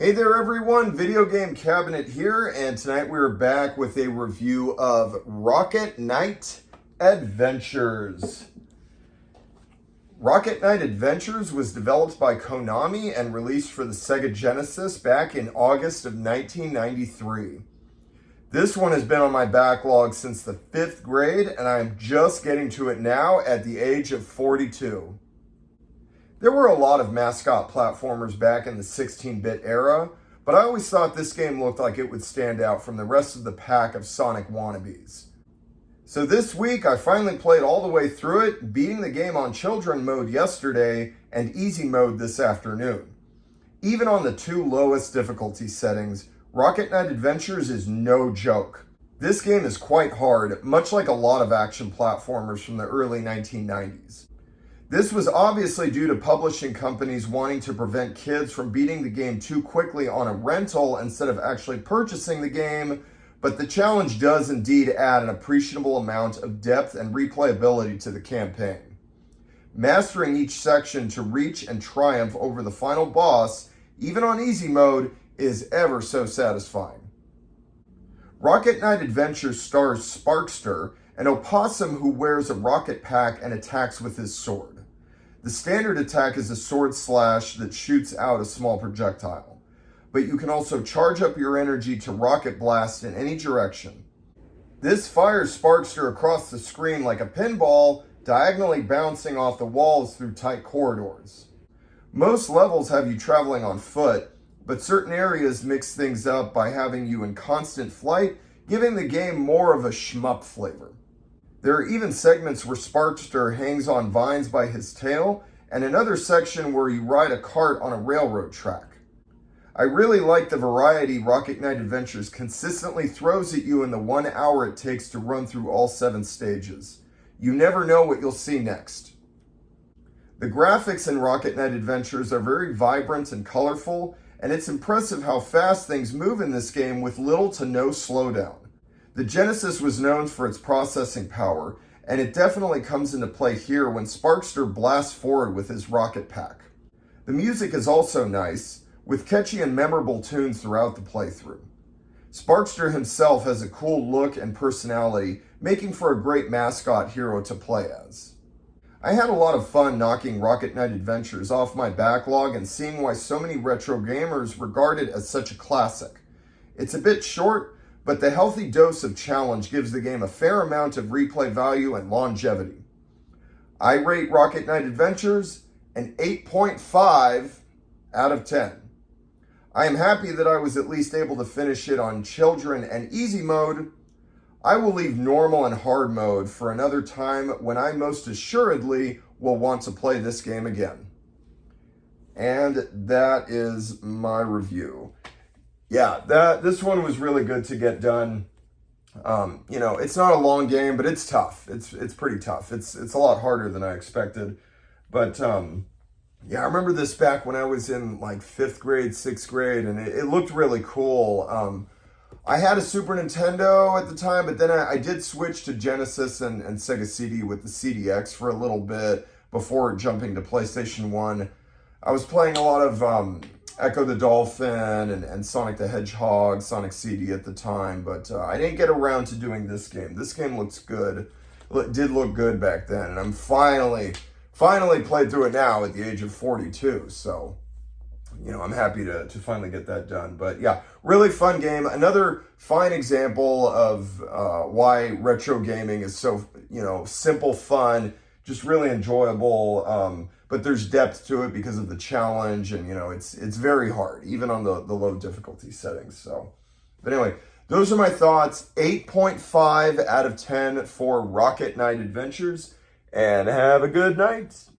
Hey there everyone, Video Game Cabinet here, and tonight we're back with a review of Rocket Knight Adventures. Rocket Knight Adventures was developed by Konami and released for the Sega Genesis back in August of 1993. This one has been on my backlog since the 5th grade, and I'm just getting to it now at the age of 42. There were a lot of mascot platformers back in the 16-bit era, but I always thought this game looked like it would stand out from the rest of the pack of Sonic wannabes. So this week, I finally played all the way through it, beating the game on Children mode yesterday and Easy mode this afternoon. Even on the 2 lowest difficulty settings, Rocket Knight Adventures is no joke. This game is quite hard, much like a lot of action platformers from the early 1990s. This was obviously due to publishing companies wanting to prevent kids from beating the game too quickly on a rental instead of actually purchasing the game, but the challenge does indeed add an appreciable amount of depth and replayability to the campaign. Mastering each section to reach and triumph over the final boss, even on easy mode, is ever so satisfying. Rocket Knight Adventures stars Sparkster, an opossum who wears a rocket pack and attacks with his sword. The standard attack is a sword slash that shoots out a small projectile, but you can also charge up your energy to rocket blast in any direction. This fires Sparkster across the screen like a pinball, diagonally bouncing off the walls through tight corridors. Most levels have you traveling on foot, but certain areas mix things up by having you in constant flight, giving the game more of a shmup flavor. There are even segments where Sparkster hangs on vines by his tail, and another section where you ride a cart on a railroad track. I really like the variety Rocket Knight Adventures consistently throws at you in the 1 hour it takes to run through all 7 stages. You never know what you'll see next. The graphics in Rocket Knight Adventures are very vibrant and colorful, and it's impressive how fast things move in this game with little to no slowdown. The Genesis was known for its processing power, and it definitely comes into play here when Sparkster blasts forward with his rocket pack. The music is also nice, with catchy and memorable tunes throughout the playthrough. Sparkster himself has a cool look and personality, making for a great mascot hero to play as. I had a lot of fun knocking Rocket Knight Adventures off my backlog and seeing why so many retro gamers regard it as such a classic. It's a bit short, but the healthy dose of challenge gives the game a fair amount of replay value and longevity. I rate Rocket Knight Adventures an 8.5 out of 10. I am happy that I was at least able to finish it on Children and Easy mode. I will leave Normal and Hard mode for another time when I most assuredly will want to play this game again. And that is my review. Yeah, this one was really good to get done. It's not a long game, but it's tough. It's pretty tough. It's a lot harder than I expected. But yeah, I remember this back when I was in like 5th grade, 6th grade, and it looked really cool. I had a Super Nintendo at the time, but then I did switch to Genesis and Sega CD with the CDX for a little bit before jumping to PlayStation 1. I was playing a lot of Echo the Dolphin and Sonic the Hedgehog, Sonic CD at the time, but I didn't get around to doing this game. This game looks good. It did look good back then, and I'm finally played through it now at the age of 42, so, I'm happy to finally get that done. But yeah, really fun game. Another fine example of why retro gaming is so, simple, fun, just really enjoyable, but there's depth to it because of the challenge, and it's very hard, even on the low difficulty settings. So, but anyway, those are my thoughts. 8.5 out of 10 for Rocket Knight Adventures, and have a good night.